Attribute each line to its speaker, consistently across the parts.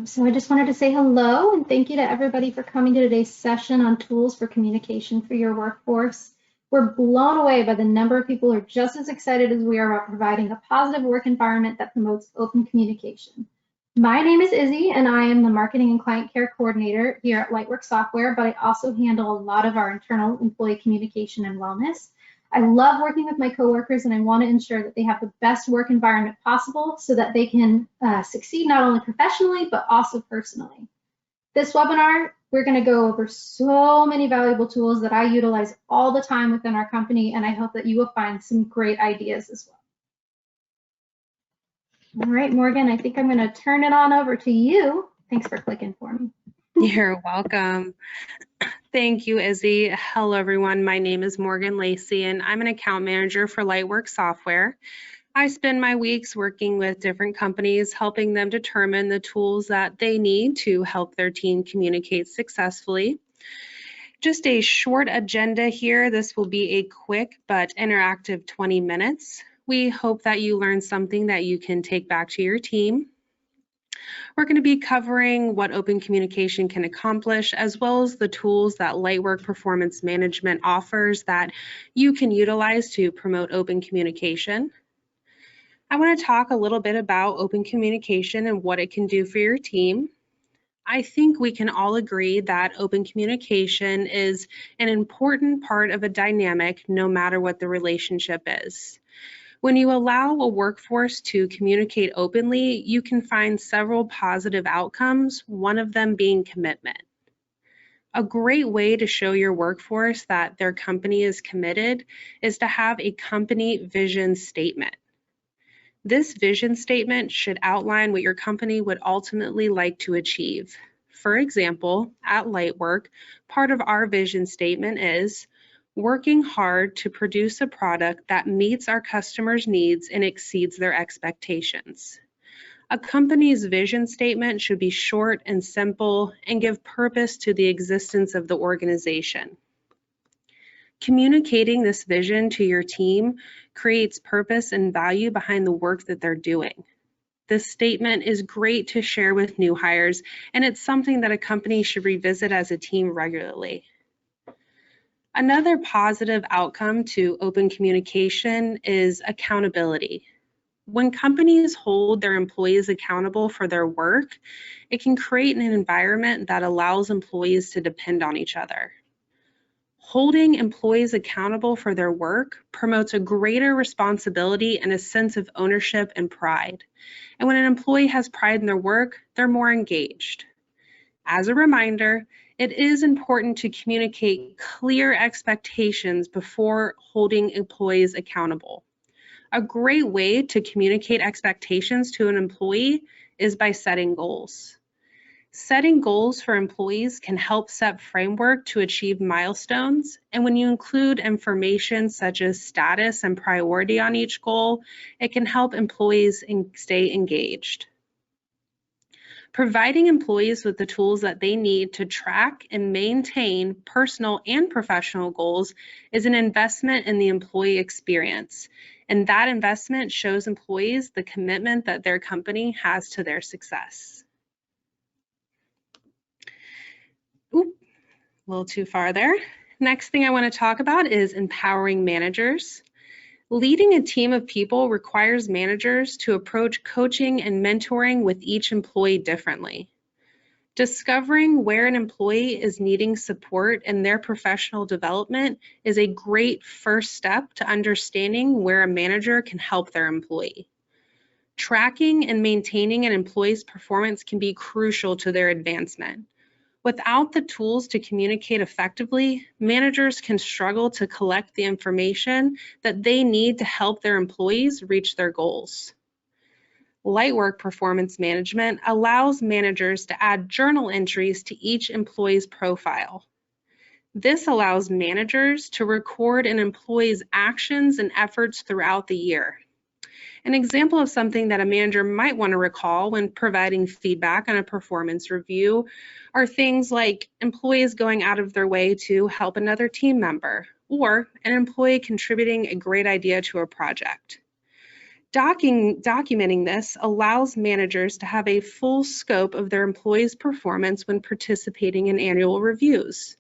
Speaker 1: So I just wanted to say hello and thank you to everybody for coming to today's session on tools for communication for your workforce. We're blown away by the number of people who are just as excited as we are about providing a positive work environment that promotes open communication. My name is Izzy and I am the Marketing and Client Care Coordinator here at Lightwork Software, but I also handle a lot of our internal employee communication and wellness. I love working with my coworkers and I want to ensure that they have the best work environment possible so that they can succeed not only professionally, but also personally. This webinar, we're going to go over so many valuable tools that I utilize all the time within our company, and I hope that you will find some great ideas as well. All right, Morgan, I think I'm going to turn it on over to you. Thanks for clicking for me.
Speaker 2: You're welcome. Thank you, Izzy. Hello, everyone. My name is Morgan Lacey, and I'm an account manager for Lightwork Software. I spend my weeks working with different companies, helping them determine the tools that they need to help their team communicate successfully. Just a short agenda here. This will be a quick but interactive 20 minutes. We hope that you learn something that you can take back to your team. We're going to be covering what open communication can accomplish, as well as the tools that Lightwork Performance Management offers that you can utilize to promote open communication. I want to talk a little bit about open communication and what it can do for your team. I think we can all agree that open communication is an important part of a dynamic, no matter what the relationship is. When you allow a workforce to communicate openly, you can find several positive outcomes, one of them being commitment. A great way to show your workforce that their company is committed is to have a company vision statement. This vision statement should outline what your company would ultimately like to achieve. For example, at Lightwork, part of our vision statement is working hard to produce a product that meets our customers' needs and exceeds their expectations. A company's vision statement should be short and simple and give purpose to the existence of the organization. Communicating this vision to your team creates purpose and value behind the work that they're doing. This statement is great to share with new hires, and it's something that a company should revisit as a team regularly. Another positive outcome to open communication is accountability. When companies hold their employees accountable for their work, it can create an environment that allows employees to depend on each other. Holding employees accountable for their work promotes a greater responsibility and a sense of ownership and pride. And when an employee has pride in their work, they're more engaged. As a reminder, it is important to communicate clear expectations before holding employees accountable. A great way to communicate expectations to an employee is by setting goals. Setting goals for employees can help set framework to achieve milestones, and when you include information such as status and priority on each goal, it can help employees stay engaged. Providing employees with the tools that they need to track and maintain personal and professional goals is an investment in the employee experience, and that investment shows employees the commitment that their company has to their success. Oop, a little too far there. Next thing I want to talk about is empowering managers. Leading a team of people requires managers to approach coaching and mentoring with each employee differently. Discovering where an employee is needing support in their professional development is a great first step to understanding where a manager can help their employee. Tracking and maintaining an employee's performance can be crucial to their advancement. Without the tools to communicate effectively, managers can struggle to collect the information that they need to help their employees reach their goals. Lightwork Performance Management allows managers to add journal entries to each employee's profile. This allows managers to record an employee's actions and efforts throughout the year. An example of something that a manager might want to recall when providing feedback on a performance review are things like employees going out of their way to help another team member, or an employee contributing a great idea to a project. Documenting this allows managers to have a full scope of their employees' performance when participating in annual reviews,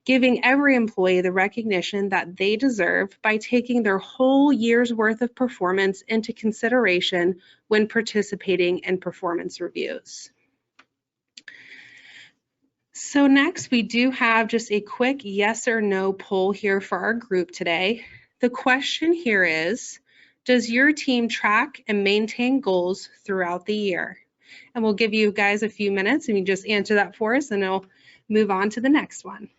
Speaker 2: giving every employee the recognition that they deserve by taking their whole year's worth of performance into consideration when participating in performance reviews. So next, we do have just a quick yes or no poll here for our group today. The question here is, does your team track and maintain goals throughout the year? And we'll give you guys a few minutes and you just answer that for us and I'll move on to the next one.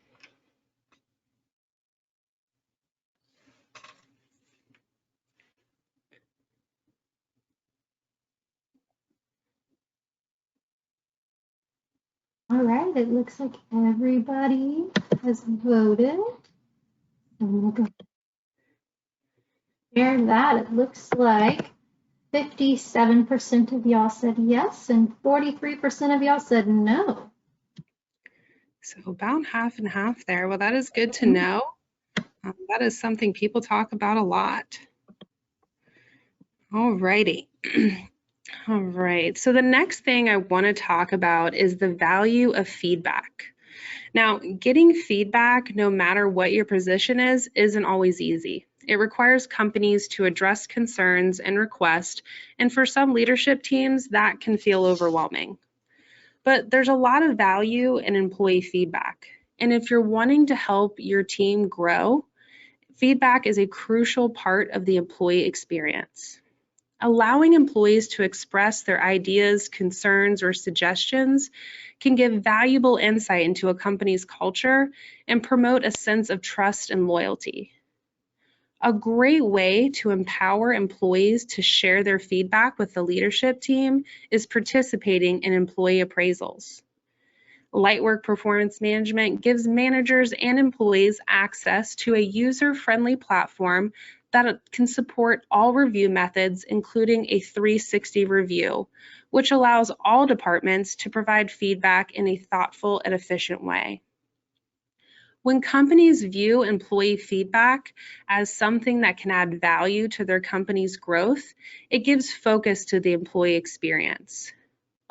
Speaker 1: All right, it looks like everybody has voted. I'm gonna go share that. It looks like 57% of y'all said yes and 43% of y'all said no.
Speaker 2: So about half and half there. Well, that is good to know. That is something people talk about a lot. All righty. All right, so the next thing I want to talk about is the value of feedback. Now, getting feedback, no matter what your position is, isn't always easy. It requires companies to address concerns and requests, and for some leadership teams, that can feel overwhelming. But there's a lot of value in employee feedback. And if you're wanting to help your team grow, feedback is a crucial part of the employee experience. Allowing employees to express their ideas, concerns, or suggestions can give valuable insight into a company's culture and promote a sense of trust and loyalty. A great way to empower employees to share their feedback with the leadership team is participating in employee appraisals. Lightwork Performance Management gives managers and employees access to a user-friendly platform that can support all review methods, including a 360 review, which allows all departments to provide feedback in a thoughtful and efficient way. When companies view employee feedback as something that can add value to their company's growth, it gives focus to the employee experience.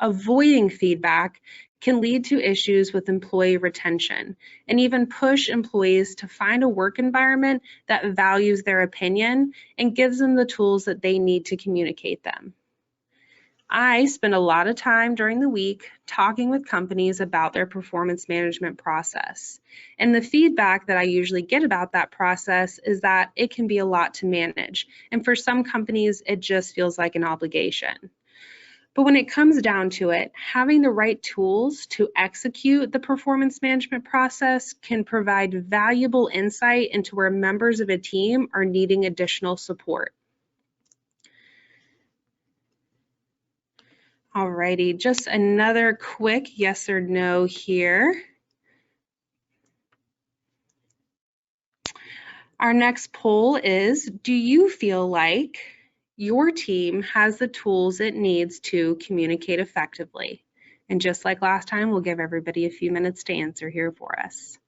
Speaker 2: Avoiding feedback can lead to issues with employee retention and even push employees to find a work environment that values their opinion and gives them the tools that they need to communicate them. I spend a lot of time during the week talking with companies about their performance management process. And the feedback that I usually get about that process is that it can be a lot to manage. And for some companies, it just feels like an obligation. But when it comes down to it, having the right tools to execute the performance management process can provide valuable insight into where members of a team are needing additional support. Alrighty, just another quick yes or no here. Our next poll is, do you feel like your team has the tools it needs to communicate effectively? And just like last time, we'll give everybody a few minutes to answer here for us.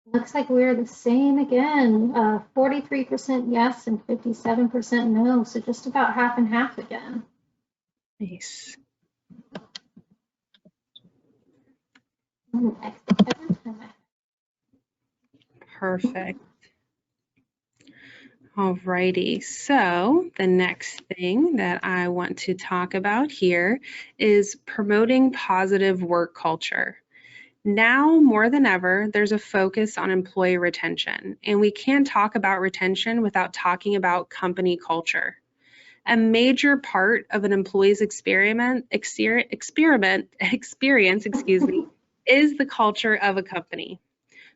Speaker 1: Looks like we're the same again. 43% yes and 57% no, so just about half and half again.
Speaker 2: Nice. Perfect. Alrighty, so the next thing that I want to talk about here is promoting positive work culture. Now more than ever, there's a focus on employee retention, and we can't talk about retention without talking about company culture. A major part of an employee's experience, is the culture of a company.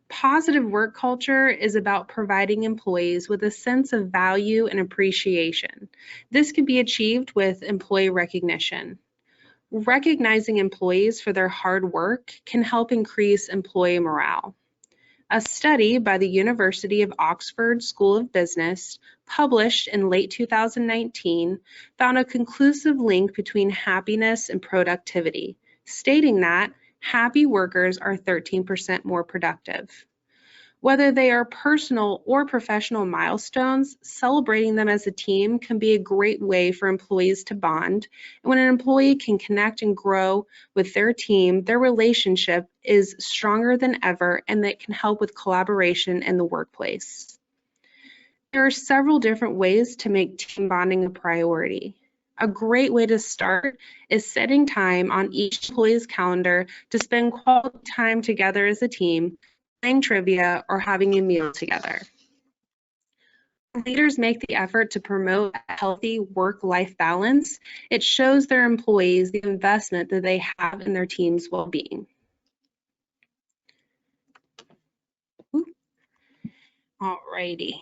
Speaker 2: Positive work culture is about providing employees with a sense of value and appreciation. This can be achieved with employee recognition. Recognizing employees for their hard work can help increase employee morale. A study by the University of Oxford School of Business, published in late 2019, found a conclusive link between happiness and productivity, stating that happy workers are 13% more productive. Whether they are personal or professional milestones, celebrating them as a team can be a great way for employees to bond. And when an employee can connect and grow with their team, their relationship is stronger than ever, and that can help with collaboration in the workplace. There are several different ways to make team bonding a priority. A great way to start is setting time on each employee's calendar to spend quality time together as a team, playing trivia, or having a meal together. Leaders make the effort to promote a healthy work-life balance. It shows their employees the investment that they have in their team's well-being. Alrighty.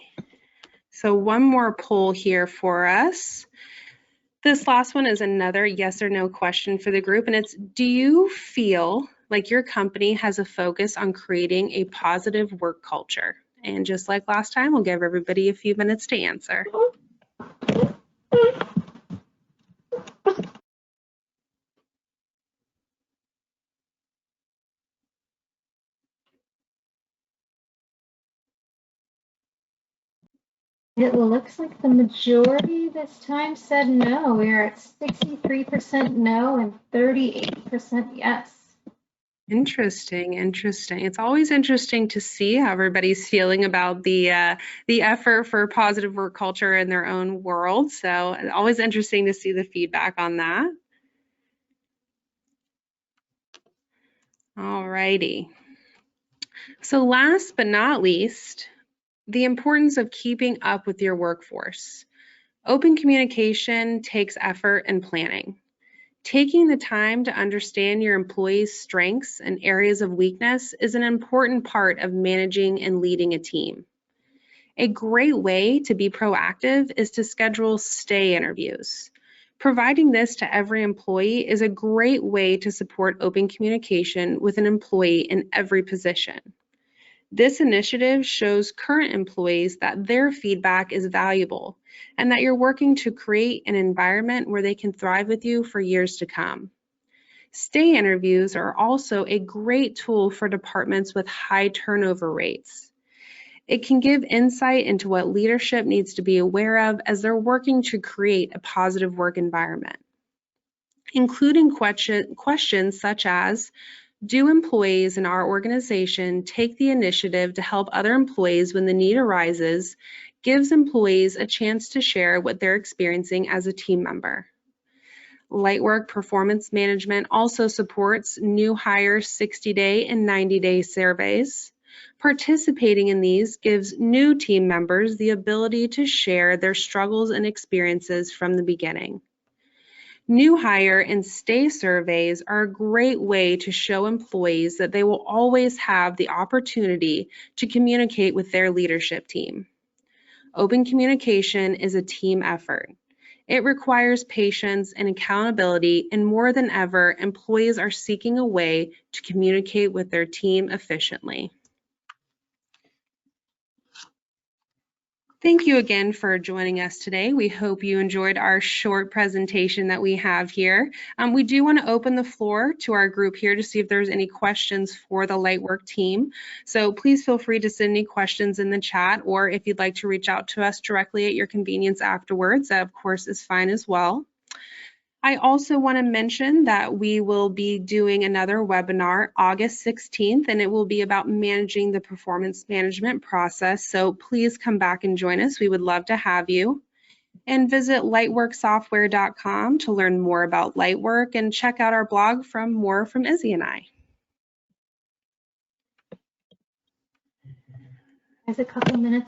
Speaker 2: So one more poll here for us. This last one is another yes or no question for the group, and it's, do you feel like your company has a focus on creating a positive work culture? And just like last time, we'll give everybody a few minutes to answer.
Speaker 1: It looks like the majority this time said no. We are at 63% no and 38% yes.
Speaker 2: Interesting. It's always interesting to see how everybody's feeling about the effort for positive work culture in their own world. So always interesting to see the feedback on that. All righty. So last but not least, the importance of keeping up with your workforce. Open communication takes effort and planning. Taking the time to understand your employees' strengths and areas of weakness is an important part of managing and leading a team. A great way to be proactive is to schedule stay interviews. Providing this to every employee is a great way to support open communication with an employee in every position. This initiative shows current employees that their feedback is valuable and that you're working to create an environment where they can thrive with you for years to come. Stay interviews are also a great tool for departments with high turnover rates. It can give insight into what leadership needs to be aware of as they're working to create a positive work environment. Including questions such as, do employees in our organization take the initiative to help other employees when the need arises, gives employees a chance to share what they're experiencing as a team member. Lightwork Performance Management also supports new hire 60-day and 90-day surveys. Participating in these gives new team members the ability to share their struggles and experiences from the beginning. New hire and stay surveys are a great way to show employees that they will always have the opportunity to communicate with their leadership team. Open communication is a team effort. It requires patience and accountability, and more than ever, employees are seeking a way to communicate with their team efficiently. Thank you again for joining us today. We hope you enjoyed our short presentation that we have here. We do want to open the floor to our group here to see if there's any questions for the Lightwork team. So please feel free to send any questions in the chat, or if you'd like to reach out to us directly at your convenience afterwards, that of course is fine as well. I also want to mention that we will be doing another webinar August 16th, and it will be about managing the performance management process. So please come back and join us. We would love to have you. And visit lightworksoftware.com to learn more about Lightwork and check out our blog for more from Izzy and I.
Speaker 1: There's a couple minutes.